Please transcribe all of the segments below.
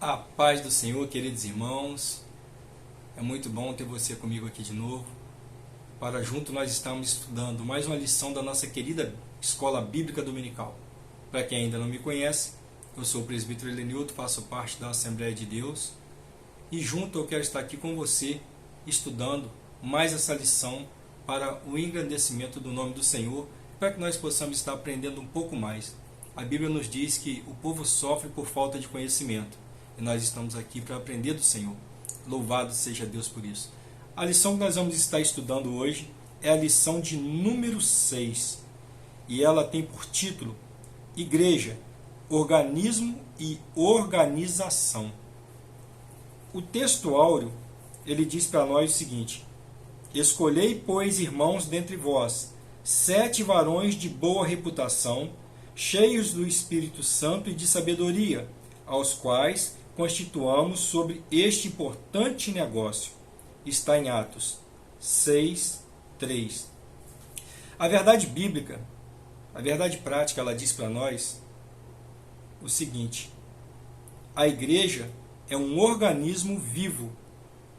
A paz do Senhor, queridos irmãos, é muito bom ter você comigo aqui de novo, para junto nós estamos estudando mais uma lição da nossa querida Escola Bíblica Dominical. Para quem ainda não me conhece, eu sou o presbítero Elenilton, faço parte da Assembleia de Deus, e junto eu quero estar aqui com você, estudando mais essa lição para o engrandecimento do nome do Senhor, para que nós possamos estar aprendendo um pouco mais. A Bíblia nos diz que o povo sofre por falta de conhecimento, e nós estamos aqui para aprender do Senhor. Louvado seja Deus por isso. A lição que nós vamos estar estudando hoje é a lição de número 6. E ela tem por título Igreja, Organismo e Organização. O texto áureo, ele diz para nós o seguinte: Escolhei, pois, irmãos dentre vós, 7 varões de boa reputação, cheios do Espírito Santo e de sabedoria, aos quais constituamos sobre este importante negócio. Está em Atos 6, 3. A verdade bíblica, a verdade prática, ela diz para nós o seguinte: a igreja é um organismo vivo.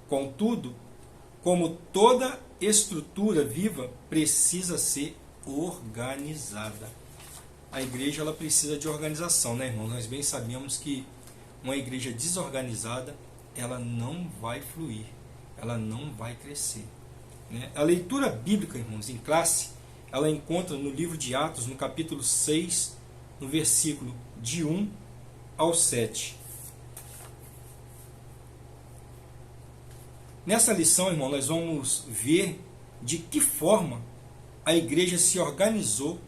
Contudo, como toda estrutura viva, precisa ser organizada. A igreja ela precisa de organização, né, irmãos? Nós bem sabemos que uma igreja desorganizada, ela não vai fluir, ela não vai crescer, né? A leitura bíblica, irmãos, em classe, ela encontra no livro de Atos, no capítulo 6, no versículo de 1 ao 7. Nessa lição, irmão, nós vamos ver de que forma a igreja se organizou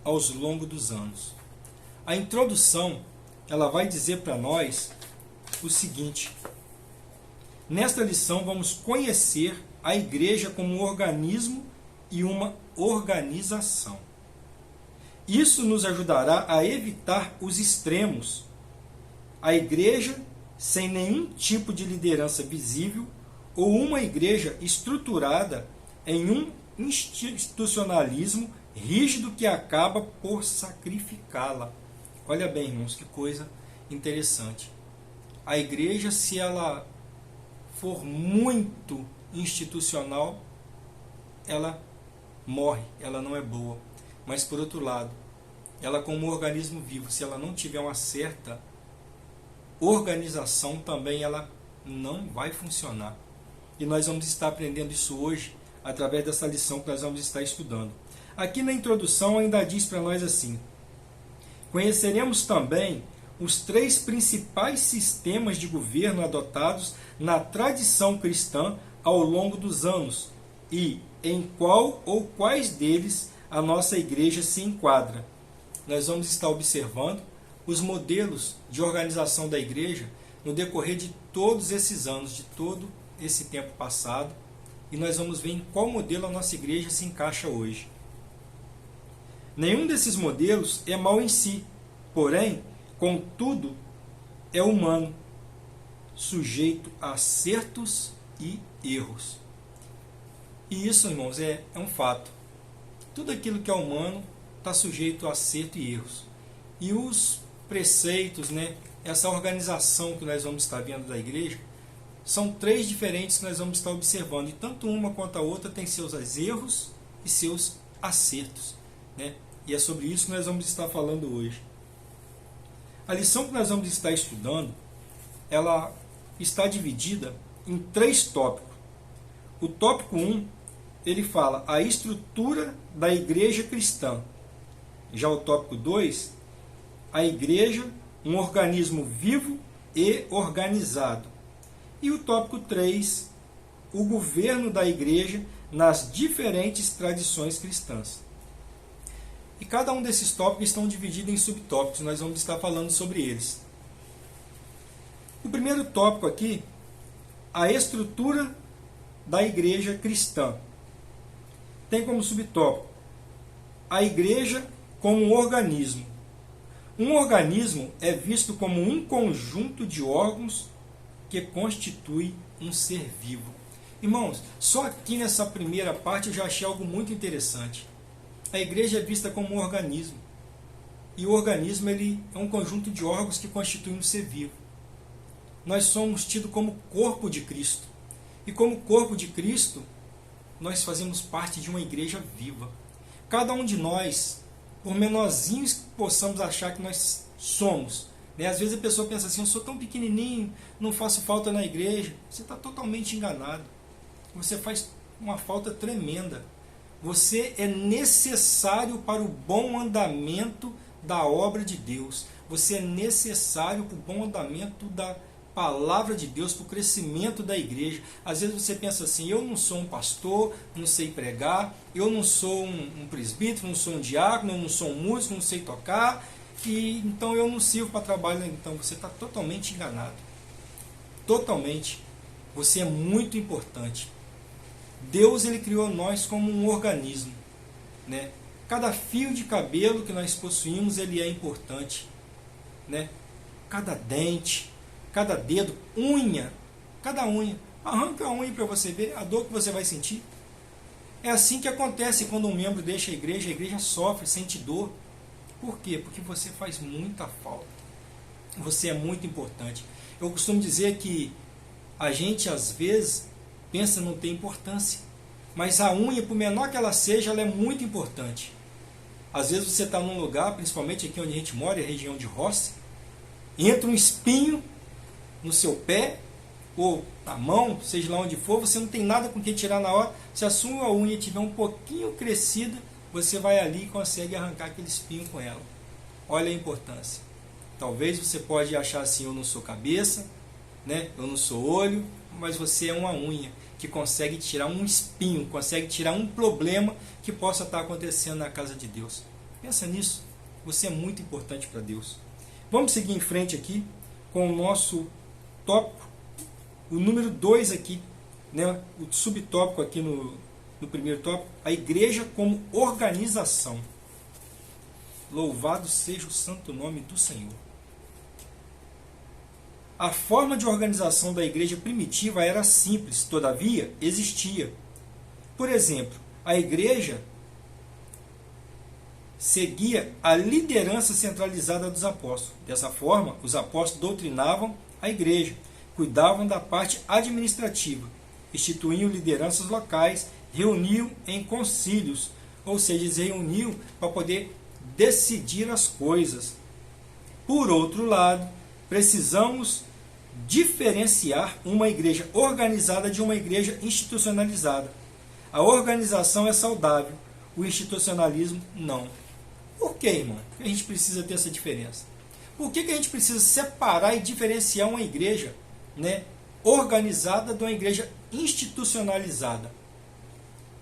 ao longo dos anos. A introdução, ela vai dizer para nós o seguinte: nesta lição vamos conhecer a igreja como um organismo e uma organização. Isso nos ajudará a evitar os extremos. A igreja sem nenhum tipo de liderança visível ou uma igreja estruturada em um institucionalismo rígido que acaba por sacrificá-la. Olha bem, irmãos, que coisa interessante. A igreja, se ela for muito institucional, ela morre, ela não é boa. Mas, por outro lado, ela como um organismo vivo, se ela não tiver uma certa organização, também ela não vai funcionar. E nós vamos estar aprendendo isso hoje, através dessa lição que nós vamos estar estudando. Aqui na introdução ainda diz para nós assim: conheceremos também os 3 principais sistemas de governo adotados na tradição cristã ao longo dos anos e em qual ou quais deles a nossa igreja se enquadra. Nós vamos estar observando os modelos de organização da igreja no decorrer de todos esses anos, de todo esse tempo passado, e nós vamos ver em qual modelo a nossa igreja se encaixa hoje. Nenhum desses modelos é mau em si, porém, contudo, é humano, sujeito a acertos e erros. E isso, irmãos, é um fato. Tudo aquilo que é humano está sujeito a acerto e erros. E os preceitos, né, essa organização que nós vamos estar vendo da igreja, são 3 diferentes que nós vamos estar observando. E tanto uma quanto a outra tem seus erros e seus acertos, né? E é sobre isso que nós vamos estar falando hoje. A lição que nós vamos estar estudando, ela está dividida em 3 tópicos. O tópico 1, ele fala a estrutura da igreja cristã. Já o tópico 2, a igreja, um organismo vivo e organizado. E o tópico 3, o governo da igreja nas diferentes tradições cristãs. E cada um desses tópicos estão divididos em subtópicos, nós vamos estar falando sobre eles. O primeiro tópico aqui, a estrutura da igreja cristã. Tem como subtópico a igreja como um organismo. Um organismo é visto como um conjunto de órgãos que constitui um ser vivo. Irmãos, só aqui nessa primeira parte eu já achei algo muito interessante. A igreja é vista como um organismo. E o organismo ele é um conjunto de órgãos que constituem um ser vivo. nós somos tidos como corpo de Cristo. E como corpo de Cristo, nós fazemos parte de uma igreja viva. Cada um de nós, por menorzinhos que possamos achar que nós somos, né? Às vezes a pessoa pensa assim, eu sou tão pequenininho, não faço falta na igreja. Você está totalmente enganado. Você faz uma falta tremenda. Você é necessário para o bom andamento da obra de Deus. Você é necessário para o bom andamento da palavra de Deus, para o crescimento da igreja. Às vezes você pensa assim, eu não sou um pastor, não sei pregar, eu não sou um presbítero, não sou um diácono, eu não sou um músico, não sei tocar, e então eu não sirvo para trabalho. Então você está totalmente enganado. Totalmente. Você é muito importante. Deus, ele criou nós como um organismo, né? Cada fio de cabelo que nós possuímos, ele é importante, né? Cada dente, cada dedo, unha, cada unha. Arranca a unha para você ver a dor que você vai sentir. É assim que acontece quando um membro deixa a igreja sofre, sente dor. Por quê? Porque você faz muita falta. Você é muito importante. Eu costumo dizer que a gente, às vezes, pensa não ter importância. Mas a unha, por menor que ela seja, ela é muito importante. Às vezes você está num lugar, principalmente aqui onde a gente mora, a região de roça, entra um espinho no seu pé, ou na mão, seja lá onde for, você não tem nada com que tirar na hora. Se a sua unha estiver um pouquinho crescida, você vai ali e consegue arrancar aquele espinho com ela. Olha a importância. Talvez você pode achar assim, eu não sou cabeça, né? Eu não sou olho, mas você é uma unha que consegue tirar um espinho, consegue tirar um problema que possa estar acontecendo na casa de Deus. Pensa nisso. Você é muito importante para Deus. Vamos seguir em frente aqui com o nosso tópico, o número 2 aqui, né? O subtópico aqui no primeiro tópico, a igreja como organização. Louvado seja o santo nome do Senhor. A forma de organização da igreja primitiva era simples, todavia existia. Por exemplo, a igreja seguia a liderança centralizada dos apóstolos. Dessa forma, os apóstolos doutrinavam a igreja, cuidavam da parte administrativa, instituíam lideranças locais, reuniam em concílios, ou seja, eles reuniam para poder decidir as coisas. Por outro lado, precisamos diferenciar uma igreja organizada de uma igreja institucionalizada. A organização é saudável, o institucionalismo não. Por que, irmão? A gente precisa ter essa diferença. Por que a gente precisa separar e diferenciar uma igreja, né, organizada de uma igreja institucionalizada?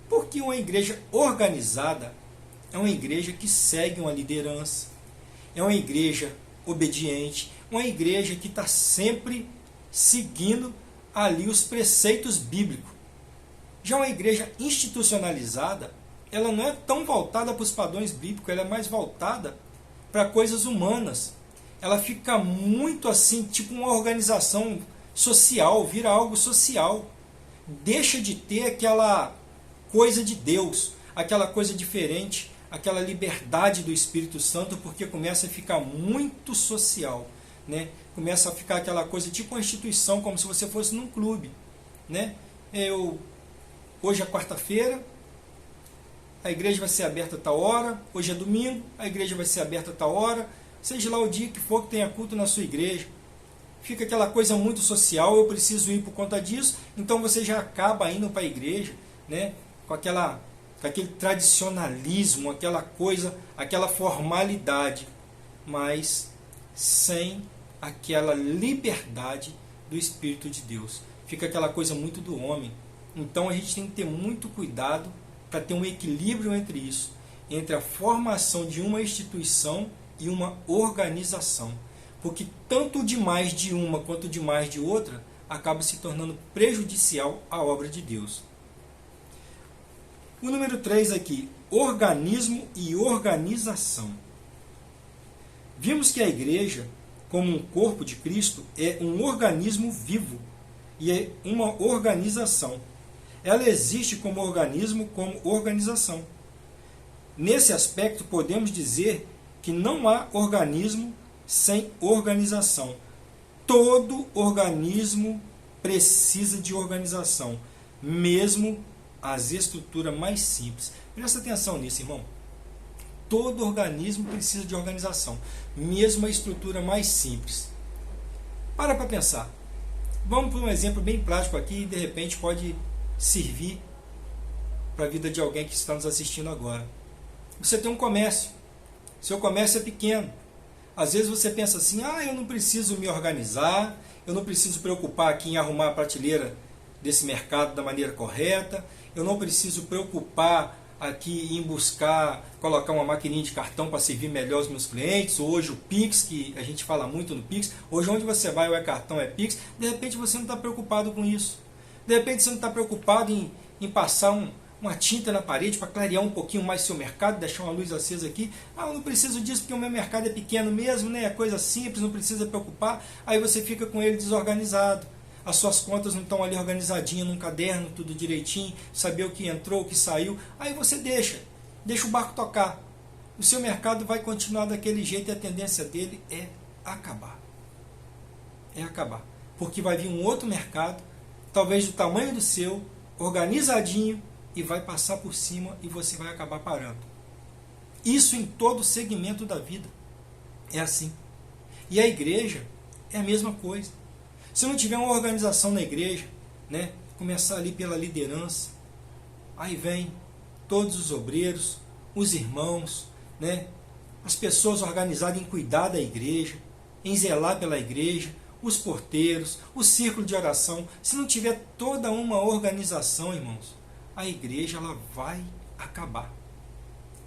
Porque uma igreja organizada é uma igreja que segue uma liderança, é uma igreja obediente, uma igreja que está sempre seguindo ali os preceitos bíblicos. Já uma igreja institucionalizada, ela não é tão voltada para os padrões bíblicos, ela é mais voltada para coisas humanas. Ela fica muito assim, tipo uma organização social, vira algo social. Deixa de ter aquela coisa de Deus, aquela coisa diferente, aquela liberdade do Espírito Santo, porque começa a ficar muito social, né? Começa a ficar aquela coisa tipo uma instituição, como se você fosse num clube, né? Hoje é quarta-feira, a igreja vai ser aberta a tal hora, hoje é domingo, a igreja vai ser aberta a tal hora, seja lá o dia que for que tenha culto na sua igreja. Fica aquela coisa muito social, eu preciso ir por conta disso, então você já acaba indo para a igreja, né? Com aquele tradicionalismo, aquela coisa, aquela formalidade, mas sem aquela liberdade do Espírito de Deus. Fica aquela coisa muito do homem. Então a gente tem que ter muito cuidado para ter um equilíbrio entre isso, entre a formação de uma instituição e uma organização. Porque tanto demais de uma quanto demais de outra acaba se tornando prejudicial à obra de Deus. O número 3 aqui, organismo e organização. Vimos que a igreja, como um corpo de Cristo, é um organismo vivo e é uma organização. Ela existe como organismo, como organização. Nesse aspecto, podemos dizer que não há organismo sem organização. Todo organismo precisa de organização, mesmo as estruturas mais simples. Presta atenção nisso, irmão. Todo organismo precisa de organização, mesmo a estrutura mais simples. Para pensar. Vamos para um exemplo bem prático aqui e de repente pode servir para a vida de alguém que está nos assistindo agora. Você tem um comércio. Seu comércio é pequeno. Às vezes você pensa assim, eu não preciso me organizar, eu não preciso preocupar aqui em arrumar a prateleira desse mercado da maneira correta, eu não preciso preocupar aqui em buscar, colocar uma maquininha de cartão para servir melhor os meus clientes, ou hoje o Pix, que a gente fala muito no Pix, hoje onde você vai ou é cartão é Pix, de repente você não está preocupado com isso. De repente você não está preocupado em passar uma tinta na parede para clarear um pouquinho mais seu mercado, deixar uma luz acesa aqui. Eu não preciso disso porque o meu mercado é pequeno mesmo, né? É coisa simples, não precisa preocupar. Aí você fica com ele desorganizado. As suas contas não estão ali organizadinhas num caderno, tudo direitinho, saber o que entrou, o que saiu. Aí você deixa o barco tocar. O seu mercado vai continuar daquele jeito e a tendência dele é acabar. É acabar. Porque vai vir um outro mercado, talvez do tamanho do seu, organizadinho, e vai passar por cima e você vai acabar parando. Isso em todo segmento da vida. É assim. E a igreja é a mesma coisa. Se não tiver uma organização na igreja, né, começar ali pela liderança, aí vem todos os obreiros, os irmãos, né, as pessoas organizadas em cuidar da igreja, em zelar pela igreja, os porteiros, o círculo de oração. Se não tiver toda uma organização, irmãos, a igreja ela vai acabar.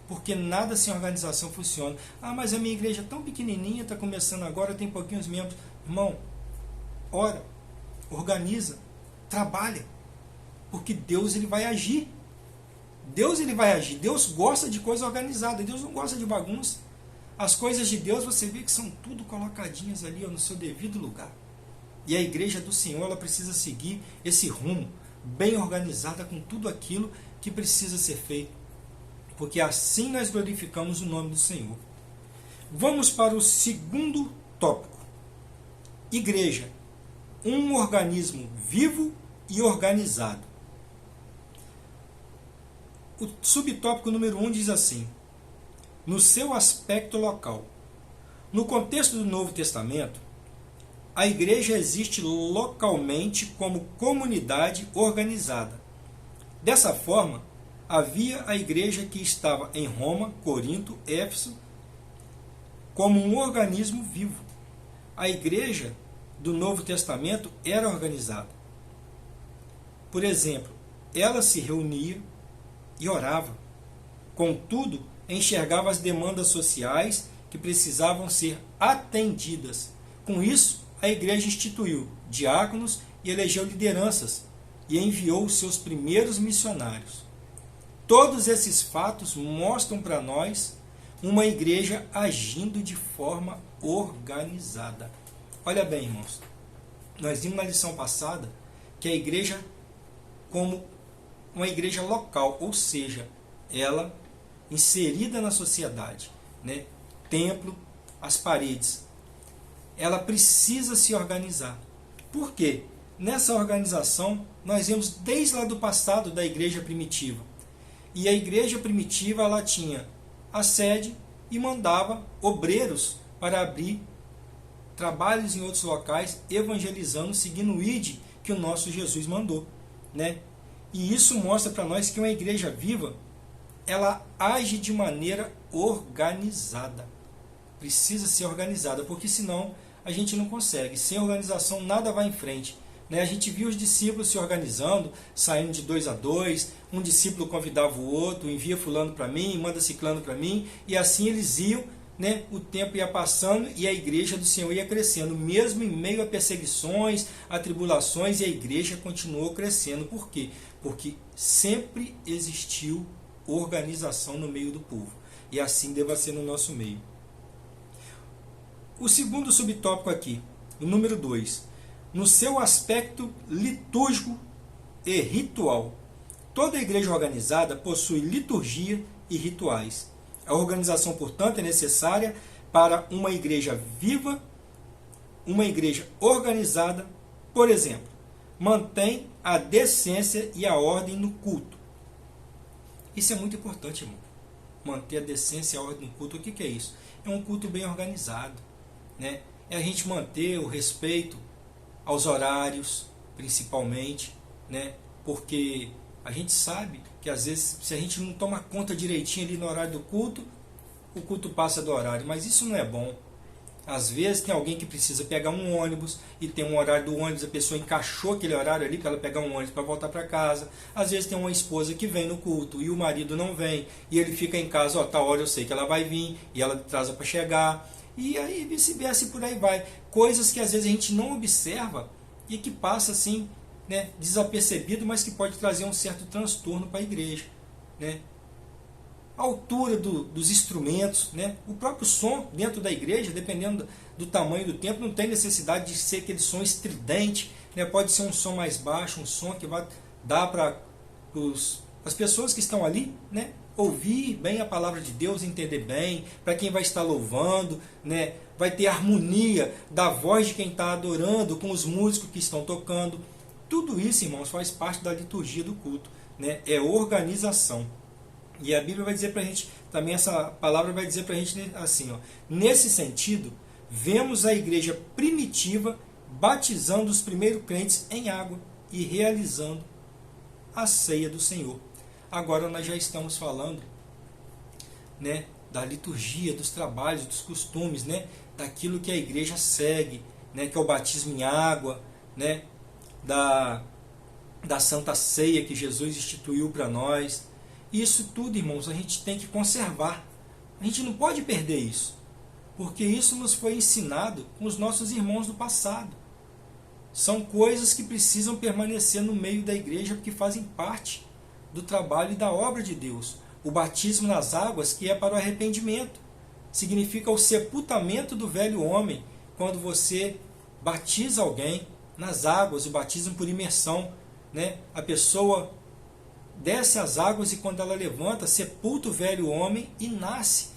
Porque nada sem organização funciona. Mas a minha igreja é tão pequenininha, está começando agora, tem pouquinhos membros. Irmão, ora, organiza, trabalha. Porque Deus ele vai agir. Deus ele vai agir. Deus gosta de coisa organizada. Deus não gosta de bagunça. As coisas de Deus você vê que são tudo colocadinhas ali no seu devido lugar. E a igreja do Senhor ela precisa seguir esse rumo, bem organizada com tudo aquilo que precisa ser feito, porque assim nós glorificamos o nome do Senhor. Vamos para o segundo tópico. Igreja, um organismo vivo e organizado. O subtópico número 1 diz assim: no seu aspecto local. No contexto do Novo Testamento, a igreja existe localmente como comunidade organizada. Dessa forma, havia a igreja que estava em Roma, Corinto, Éfeso, como um organismo vivo. A igreja do Novo Testamento era organizada. Por exemplo, ela se reunia e orava. Contudo, enxergava as demandas sociais que precisavam ser atendidas. Com isso, a igreja instituiu diáconos e elegeu lideranças e enviou os seus primeiros missionários. Todos esses fatos mostram para nós uma igreja agindo de forma organizada. Olha bem, irmãos, nós vimos na lição passada que a igreja como uma igreja local, ou seja, ela inserida na sociedade, né? Templo, as paredes, ela precisa se organizar. Por quê? Nessa organização, nós vemos desde lá do passado da igreja primitiva. E a igreja primitiva, ela tinha a sede e mandava obreiros para abrir trabalhos em outros locais, evangelizando, seguindo o ID que o nosso Jesus mandou, né? E isso mostra para nós que uma igreja viva, ela age de maneira organizada. Precisa ser organizada, porque senão a gente não consegue. Sem organização nada vai em frente. A gente viu os discípulos se organizando, saindo de 2 a 2, um discípulo convidava o outro, envia fulano para mim, manda ciclano para mim, e assim eles iam, né? O tempo ia passando e a igreja do Senhor ia crescendo, mesmo em meio a perseguições, a tribulações, e a igreja continuou crescendo. Por quê? Porque sempre existiu organização no meio do povo, e assim deva ser no nosso meio. O segundo subtópico aqui, o número 2, no seu aspecto litúrgico e ritual. Toda igreja organizada possui liturgia e rituais. A organização, portanto, é necessária para uma igreja viva, uma igreja organizada, por exemplo, mantém a decência e a ordem no culto. Isso é muito importante, irmão. Manter a decência e a ordem no culto. O que é isso? É um culto bem organizado, né? É a gente manter o respeito aos horários, principalmente, né? Porque a gente sabe que às vezes, se a gente não toma conta direitinho ali no horário do culto, o culto passa do horário, mas isso não é bom. Às vezes tem alguém que precisa pegar um ônibus e tem um horário do ônibus, a pessoa encaixou aquele horário ali para ela pegar um ônibus para voltar para casa. Às vezes tem uma esposa que vem no culto e o marido não vem e ele fica em casa, ó, tá hora eu sei que ela vai vir e ela atrasa para chegar. E aí vice-versa e por aí vai. Coisas que às vezes a gente não observa e que passa assim, né, desapercebido, mas que pode trazer um certo transtorno para a igreja, né? A altura dos instrumentos, né? O próprio som dentro da igreja, dependendo do tamanho do templo, não tem necessidade de ser aquele som estridente, né? Pode ser um som mais baixo, um som que vai dar para as pessoas que estão ali, né, ouvir bem a palavra de Deus, entender bem, para quem vai estar louvando, né, vai ter harmonia da voz de quem está adorando com os músicos que estão tocando. Tudo isso, irmãos, faz parte da liturgia do culto, né? É organização. E a Bíblia vai dizer para a gente, também essa palavra vai dizer para a gente assim, ó, nesse sentido, vemos a igreja primitiva batizando os primeiros crentes em água e realizando a ceia do Senhor. Agora nós já estamos falando, né, da liturgia, dos trabalhos, dos costumes, né, daquilo que a igreja segue, né, que é o batismo em água, né, da Santa Ceia que Jesus instituiu para nós. Isso tudo, irmãos, a gente tem que conservar. A gente não pode perder isso, porque isso nos foi ensinado com os nossos irmãos do passado. São coisas que precisam permanecer no meio da igreja, porque fazem parte do trabalho e da obra de Deus. O batismo nas águas, que é para o arrependimento, significa o sepultamento do velho homem, quando você batiza alguém nas águas, o batismo por imersão, né? A pessoa desce as águas e quando ela levanta, sepulta o velho homem e nasce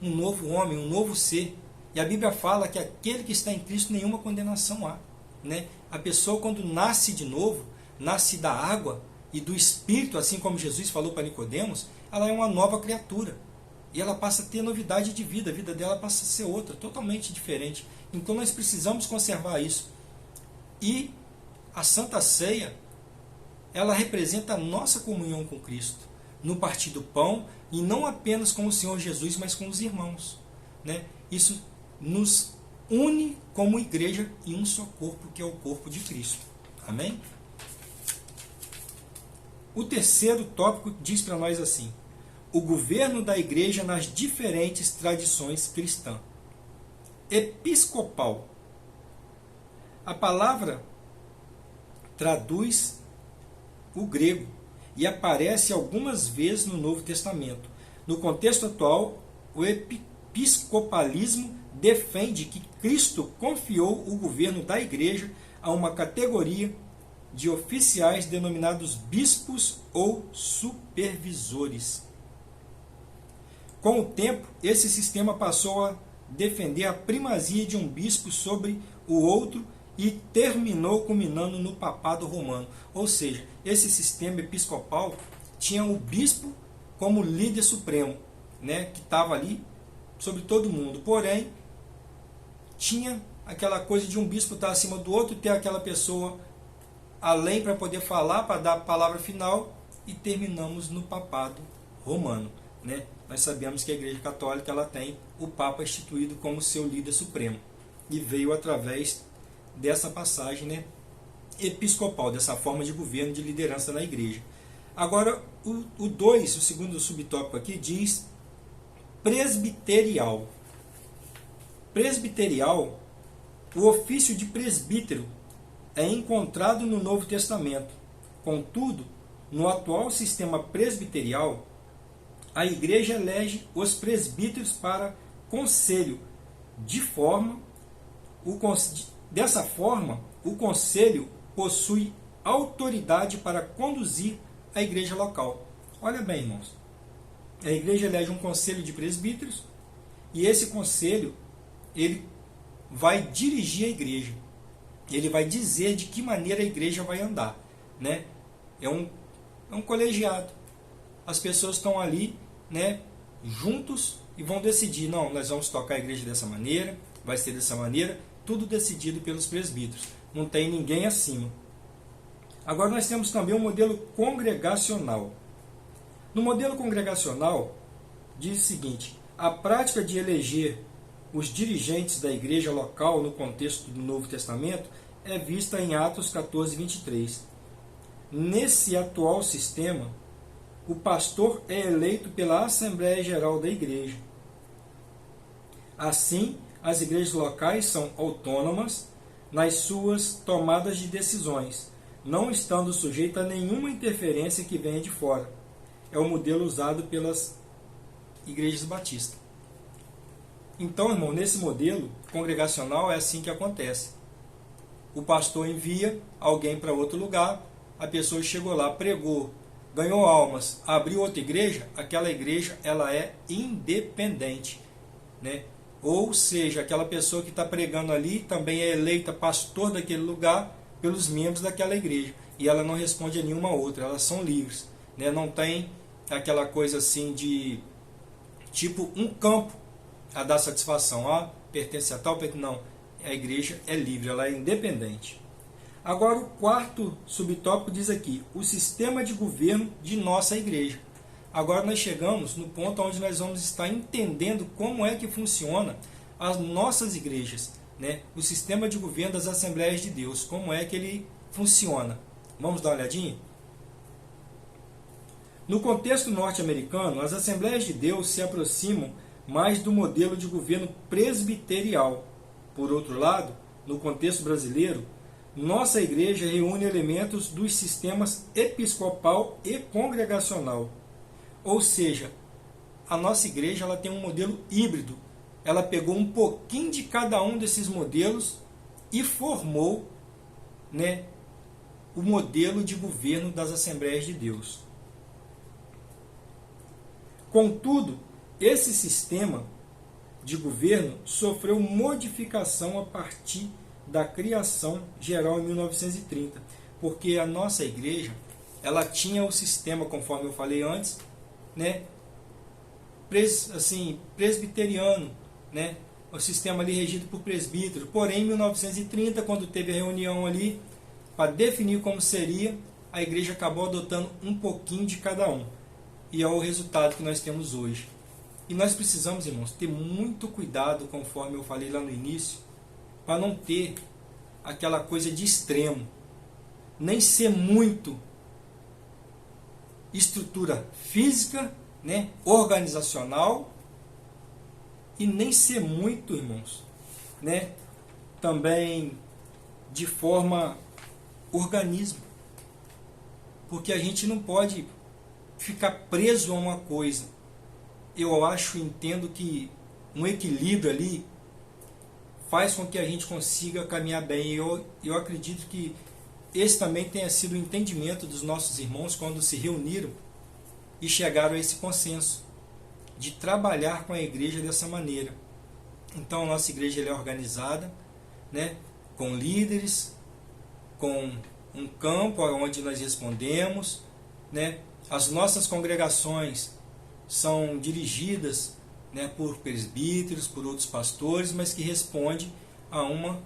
um novo homem, um novo ser. E a Bíblia fala que aquele que está em Cristo nenhuma condenação há, né? A pessoa quando nasce de novo, nasce da água e do Espírito, assim como Jesus falou para Nicodemos, ela é uma nova criatura. E ela passa a ter novidade de vida, a vida dela passa a ser outra, totalmente diferente. Então nós precisamos conservar isso. E a Santa Ceia, ela representa a nossa comunhão com Cristo, no partir do pão, e não apenas com o Senhor Jesus, mas com os irmãos, né? Isso nos une como igreja em um só corpo, que é o corpo de Cristo. Amém? O terceiro tópico diz para nós assim: o governo da igreja nas diferentes tradições cristãs. Episcopal. A palavra traduz o grego e aparece algumas vezes no Novo Testamento. No contexto atual, o episcopalismo defende que Cristo confiou o governo da igreja a uma categoria de oficiais denominados bispos ou supervisores. Com o tempo, esse sistema passou a defender a primazia de um bispo sobre o outro e terminou culminando no papado romano. Ou seja, esse sistema episcopal tinha o bispo como líder supremo, né, que estava ali sobre todo mundo. Porém, tinha aquela coisa de um bispo estar acima do outro, ter aquela pessoa além para poder falar, para dar a palavra final, e terminamos no papado romano, né? Nós sabemos que a Igreja Católica ela tem o Papa instituído como seu líder supremo, e veio através dessa passagem, né, episcopal, dessa forma de governo, de liderança na igreja. Agora, o segundo subtópico aqui, diz presbiterial. Presbiterial, o ofício de presbítero é encontrado no Novo Testamento. Contudo, no atual sistema presbiterial, a igreja elege os presbíteros para conselho, dessa forma, o conselho possui autoridade para conduzir a igreja local. Olha bem, irmãos, a igreja elege um conselho de presbíteros, e esse conselho, ele vai dirigir a igreja. Ele vai dizer de que maneira a igreja vai andar, né? É um colegiado. As pessoas estão ali, né, juntos e vão decidir, não, nós vamos tocar a igreja dessa maneira, vai ser dessa maneira, tudo decidido pelos presbíteros. Não tem ninguém acima. Agora nós temos também o modelo congregacional. No modelo congregacional, diz o seguinte: a prática de eleger os dirigentes da igreja local no contexto do Novo Testamento é vista em Atos 14, 23. Nesse atual sistema, o pastor é eleito pela Assembleia Geral da Igreja. Assim, as igrejas locais são autônomas nas suas tomadas de decisões, não estando sujeita a nenhuma interferência que venha de fora. É o modelo usado pelas igrejas batistas. Então, irmão, nesse modelo congregacional é assim que acontece. O pastor envia alguém para outro lugar, a pessoa chegou lá, pregou, ganhou almas, abriu outra igreja, aquela igreja ela é independente, né? Ou seja, aquela pessoa que está pregando ali também é eleita pastor daquele lugar pelos membros daquela igreja, e ela não responde a nenhuma outra, elas são livres, né? Não tem aquela coisa assim de tipo um campo a dar satisfação, pertence a tal, não, a igreja é livre, ela é independente. Agora o quarto subtópico diz aqui, o sistema de governo de nossa igreja. Agora nós chegamos no ponto onde nós vamos estar entendendo como é que funciona as nossas igrejas, né? O sistema de governo das Assembleias de Deus, como é que ele funciona. Vamos dar uma olhadinha? No contexto norte-americano, as Assembleias de Deus se aproximam mais do modelo de governo presbiterial. Por outro lado, no contexto brasileiro, nossa igreja reúne elementos dos sistemas episcopal e congregacional. Ou seja, a nossa igreja ela tem um modelo híbrido. Ela pegou um pouquinho de cada um desses modelos e formou, né, o modelo de governo das Assembleias de Deus. Contudo, esse sistema de governo sofreu modificação a partir da criação geral em 1930, porque a nossa igreja ela tinha o sistema, conforme eu falei antes, né, presbiteriano, né, o sistema ali regido por presbítero. Porém, em 1930, quando teve a reunião ali para definir como seria, a igreja acabou adotando um pouquinho de cada um, e é o resultado que nós temos hoje. E nós precisamos, irmãos, ter muito cuidado, conforme eu falei lá no início, para não ter aquela coisa de extremo, nem ser muito estrutura física, né, organizacional, e nem ser muito, irmãos, né, também de forma organismo, porque a gente não pode ficar preso a uma coisa. Eu acho, entendo que um equilíbrio ali faz com que a gente consiga caminhar bem. Eu acredito que esse também tenha sido o entendimento dos nossos irmãos quando se reuniram e chegaram a esse consenso de trabalhar com a igreja dessa maneira. Então a nossa igreja ela é organizada, né, com líderes, com um campo onde nós respondemos, né, as nossas congregações são dirigidas, né, por presbíteros, por outros pastores, mas que responde a uma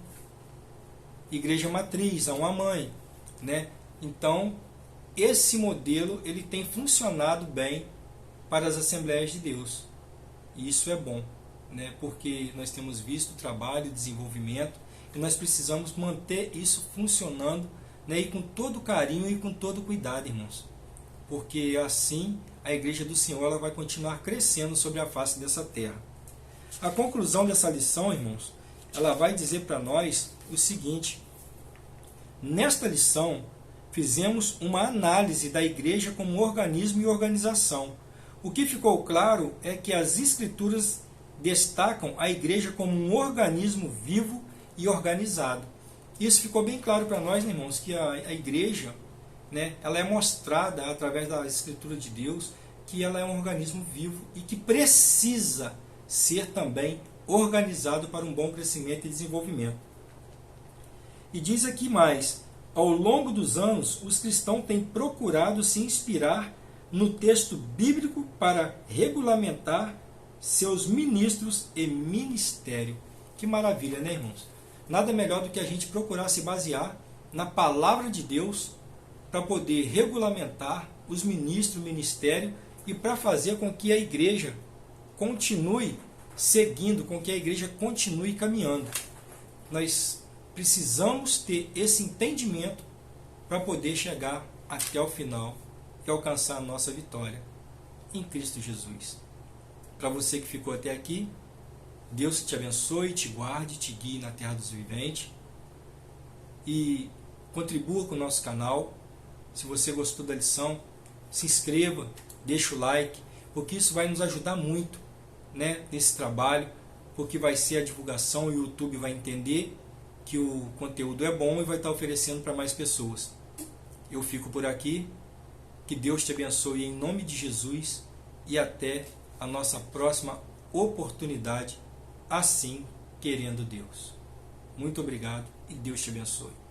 igreja matriz, a uma mãe, né? Então, esse modelo ele tem funcionado bem para as Assembleias de Deus. E isso é bom, né? Porque nós temos visto trabalho, desenvolvimento, e nós precisamos manter isso funcionando, né, e com todo carinho e com todo cuidado, irmãos. Porque assim a igreja do Senhor ela vai continuar crescendo sobre a face dessa terra. A conclusão dessa lição, irmãos, ela vai dizer para nós o seguinte: nesta lição fizemos uma análise da igreja como organismo e organização. O que ficou claro é que as Escrituras destacam a igreja como um organismo vivo e organizado. Isso ficou bem claro para nós, né, irmãos, que a igreja, né, ela é mostrada através da Escritura de Deus que ela é um organismo vivo e que precisa ser também organizado para um bom crescimento e desenvolvimento. E diz aqui mais: ao longo dos anos, os cristãos têm procurado se inspirar no texto bíblico para regulamentar seus ministros e ministério. Que maravilha, né, irmãos? Nada melhor do que a gente procurar se basear na palavra de Deus para poder regulamentar os ministros, o ministério, e para fazer com que a igreja continue seguindo, com que a igreja continue caminhando. Nós precisamos ter esse entendimento para poder chegar até o final e alcançar a nossa vitória em Cristo Jesus. Para você que ficou até aqui, Deus te abençoe, te guarde, te guie na terra dos viventes e contribua com o nosso canal. Se você gostou da lição, se inscreva, deixa o like, porque isso vai nos ajudar muito, né, nesse trabalho, porque vai ser a divulgação, o YouTube vai entender que o conteúdo é bom e vai estar oferecendo para mais pessoas. Eu fico por aqui, que Deus te abençoe em nome de Jesus e até a nossa próxima oportunidade, assim querendo Deus. Muito obrigado e Deus te abençoe.